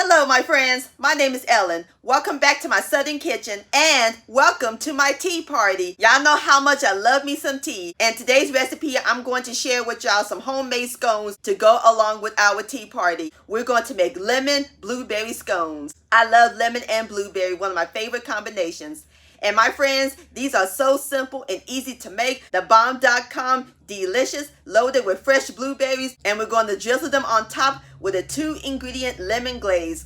Hello, my friends. My name is Ellen. Welcome back to my southern kitchen and welcome to my tea party. Y'all know how much I love me some tea. And today's recipe, I'm going to share with y'all some homemade scones to go along with our tea party. We're going to make lemon blueberry scones. I love lemon and blueberry, one of my favorite combinations. And my friends, these are so simple and easy to make. Thebomb.com, delicious, loaded with fresh blueberries, and we're going to drizzle them on top with a 2-ingredient lemon glaze.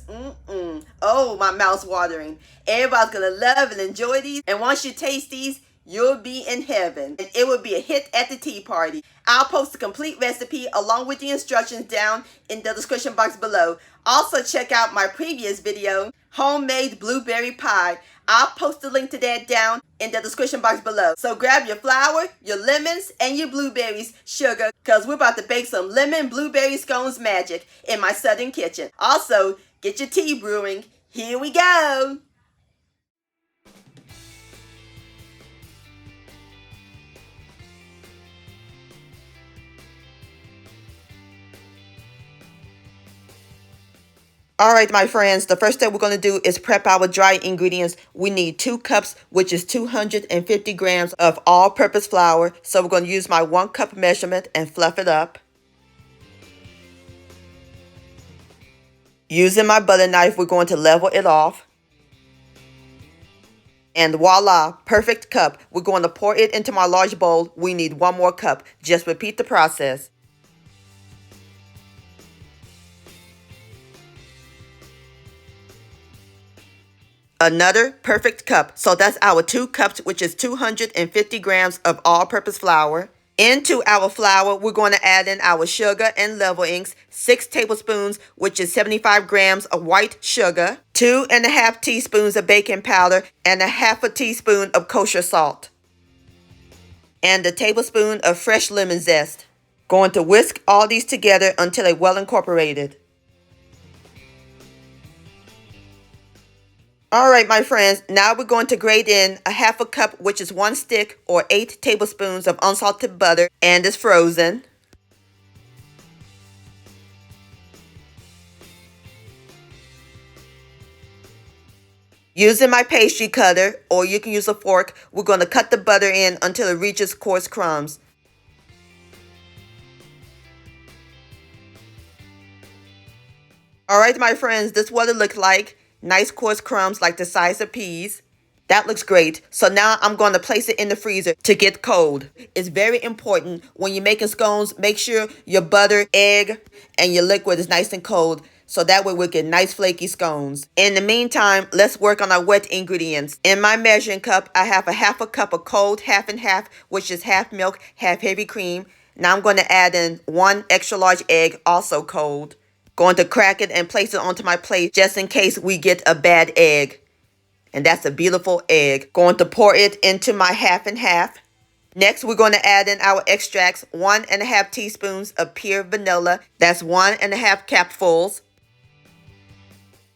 Oh, my mouth's watering. Everybody's going to love and enjoy these. And once you taste these, you'll be in heaven. And it will be a hit at the tea party. I'll post a complete recipe along with the instructions down in the description box below. Also check out my previous video, homemade blueberry pie. I'll post the link to that down in the description box below. So grab your flour, your lemons, and your blueberries, sugar, because we're about to bake some lemon blueberry scones magic in my southern kitchen. Also, get your tea brewing. Here we go. Alright, my friends, the first step we're going to do is prep our dry ingredients. We need 2 cups, which is 250 grams of all-purpose flour. So we're going to use my 1 cup measurement and fluff it up. Using my butter knife, we're going to level it off. And voila, perfect cup. We're going to pour it into my large bowl. We need 1 more cup. Just repeat the process. Another perfect cup. So that's our 2 cups, which is 250 grams of all-purpose flour. Into our flour, we're going to add in our sugar and leavenings, 6 tablespoons, which is 75 grams of white sugar, 2½ teaspoons of baking powder, and a half a teaspoon of kosher salt, and a tablespoon of fresh lemon zest. Going to whisk all these together until they're well incorporated. Alright, my friends, now we're going to grate in a half a cup, which is 1 stick or 8 tablespoons of unsalted butter, and it's frozen. Using my pastry cutter, or you can use a fork, we're going to cut the butter in until it reaches coarse crumbs. Alright, my friends, this is what it looks like. Nice coarse crumbs like the size of peas. That looks great. So now I'm going to place it in the freezer to get cold. It's very important when you're making scones, make sure your butter, egg, and your liquid is nice and cold. So that way we'll get nice flaky scones. In the meantime, let's work on our wet ingredients. In my measuring cup, I have a half a cup of cold half and half, which is half milk, half heavy cream. Now I'm going to add in 1 extra large egg, also cold. Going to crack it and place it onto my plate just in case we get a bad egg. And that's a beautiful egg. Going to pour it into my half and half. Next, we're going to add in our extracts, 1½ teaspoons of pure vanilla. That's 1½ capfuls.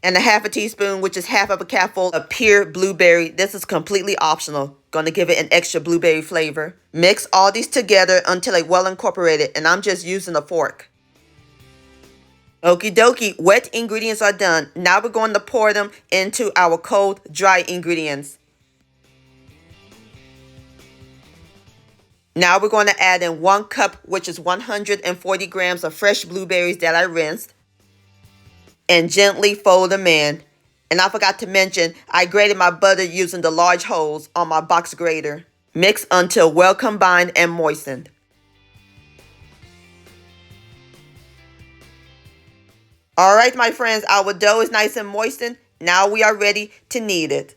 And a half a teaspoon, which is half of a capful of pure blueberry. This is completely optional. Going to give it an extra blueberry flavor. Mix all these together until they're well incorporated. And I'm just using a fork. Okie dokie, wet ingredients are done. Now we're going to pour them into our cold, dry ingredients. Now we're going to add in 1 cup, which is 140 grams of fresh blueberries that I rinsed. And gently fold them in. And I forgot to mention, I grated my butter using the large holes on my box grater. Mix until well combined and moistened. Alright, my friends, our dough is nice and moistened. Now we are ready to knead it.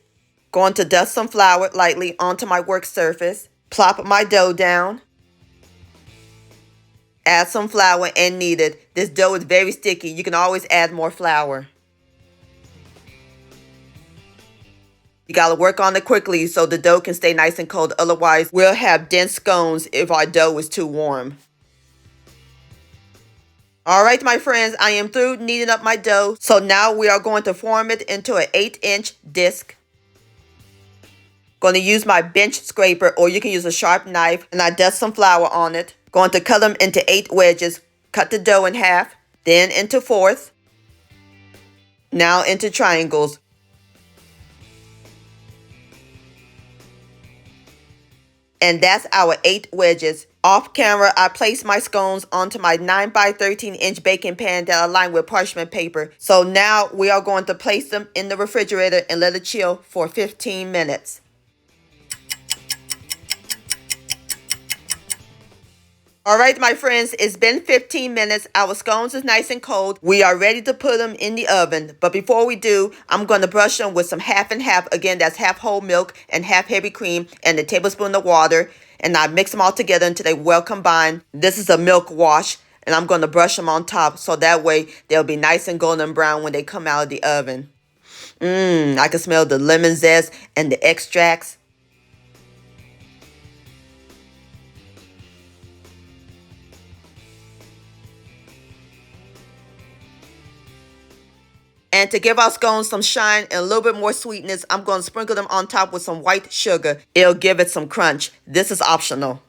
Going to dust some flour lightly onto my work surface. Plop my dough down. Add some flour and knead it. This dough is very sticky. You can always add more flour. You gotta work on it quickly so the dough can stay nice and cold. Otherwise, we'll have dense scones if our dough is too warm. Alright, my friends, I am through kneading up my dough. So now we are going to form it into an 8-inch disc. Going to use my bench scraper, or you can use a sharp knife, and I dust some flour on it. Going to cut them into 8 wedges. Cut the dough in half, then into fourths. Now into triangles. And that's our 8 wedges. Off camera, I placed my scones onto my 9 by 13 inch baking pan that I lined with parchment paper. So now we are going to place them in the refrigerator and let it chill for 15 minutes. Alright my friends, it's been 15 minutes. Our scones is nice and cold. We are ready to put them in the oven. But before we do, I'm going to brush them with some half and half. Again, that's half whole milk and half heavy cream and a tablespoon of water. And I mix them all together until they well combine. This is a milk wash. And I'm going to brush them on top so that way they'll be nice and golden brown when they come out of the oven. I can smell the lemon zest and the extracts. And to give our scones some shine and a little bit more sweetness, I'm going to sprinkle them on top with some white sugar. It'll give it some crunch. This is optional.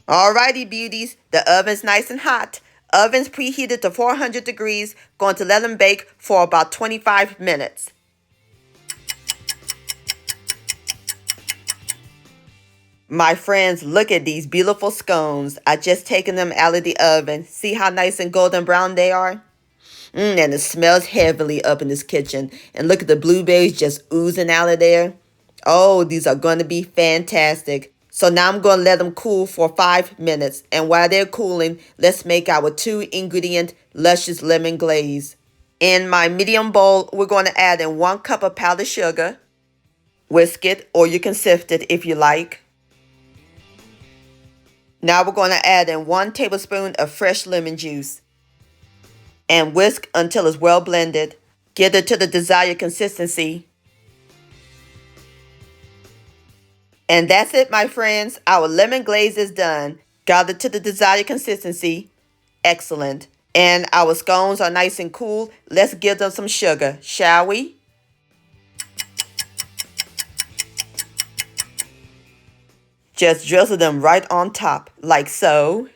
Alrighty, beauties. The oven's nice and hot. Oven's preheated to 400 degrees. Going to let them bake for about 25 minutes. My friends, look at these beautiful scones. I just taken them out of the oven. See how nice and golden brown they are? And it smells heavily up in this kitchen. And look at the blueberries just oozing out of there. Oh, these are going to be fantastic. So now I'm going to let them cool for 5 minutes. And while they're cooling, let's make our 2-ingredient luscious lemon glaze. In my medium bowl, we're going to add in 1 cup of powdered sugar. Whisk it, or you can sift it if you like. Now we're going to add in 1 tablespoon of fresh lemon juice. And whisk until it's well blended. Get it to the desired consistency. And that's it, my friends. Our lemon glaze is done. Got it to the desired consistency. Excellent. And our scones are nice and cool. Let's give them some sugar, shall we? Just drizzle them right on top, like so.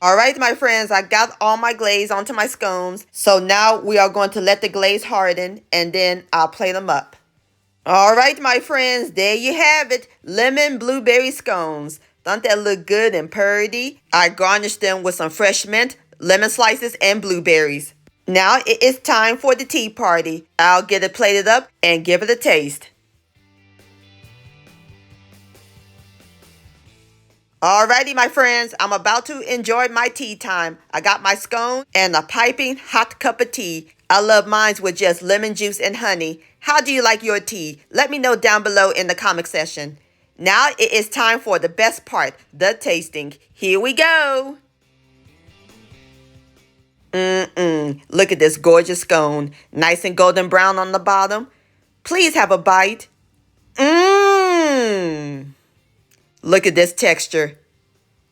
Alright my friends, I got all my glaze onto my scones. So now we are going to let the glaze harden and then I'll plate them up. Alright my friends, there you have it. Lemon blueberry scones. Don't that look good and pretty? I garnished them with some fresh mint, lemon slices, and blueberries. Now it is time for the tea party. I'll get it plated up and give it a taste. Alrighty, my friends, I'm about to enjoy my tea time. I got my scone and a piping hot cup of tea. I love mine with just lemon juice and honey. How do you like your tea? Let me know down below in the comment section. Now it is time for the best part, the tasting. Here we go. Look at this gorgeous scone. Nice and golden brown on the bottom. Please have a bite. Look at this texture.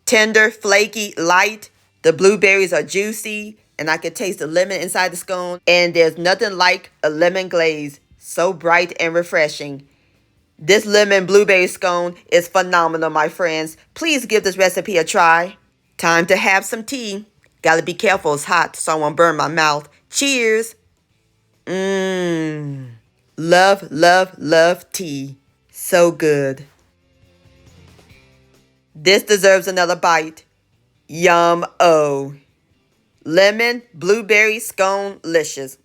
Tender, flaky, light. The blueberries are juicy. And I can taste the lemon inside the scone. And there's nothing like a lemon glaze. So bright and refreshing. This lemon blueberry scone is phenomenal, my friends. Please give this recipe a try. Time to have some tea. Gotta be careful, it's hot so I won't burn my mouth. Cheers. Love, love, love tea. So good. This deserves another bite. Yum-o. Lemon blueberry scone-licious.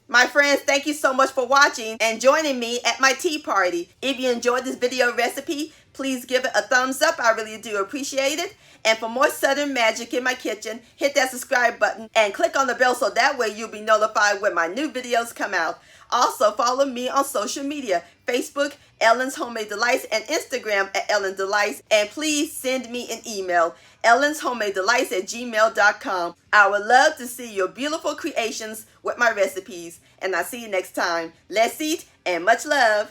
My friends, thank you so much for watching and joining me at my tea party. If you enjoyed this video recipe, please give it a thumbs up. I really do appreciate it. And for more Southern magic in my kitchen, hit that subscribe button and click on the bell so that way you'll be notified when my new videos come out. Also, follow me on social media, Facebook, Ellen's Homemade Delights, and Instagram at Ellen Delights. And please send me an email, ellenshomemadeDelights@gmail.com. I would love to see your beautiful creations with my recipes. And I'll see you next time. Let's eat and much love.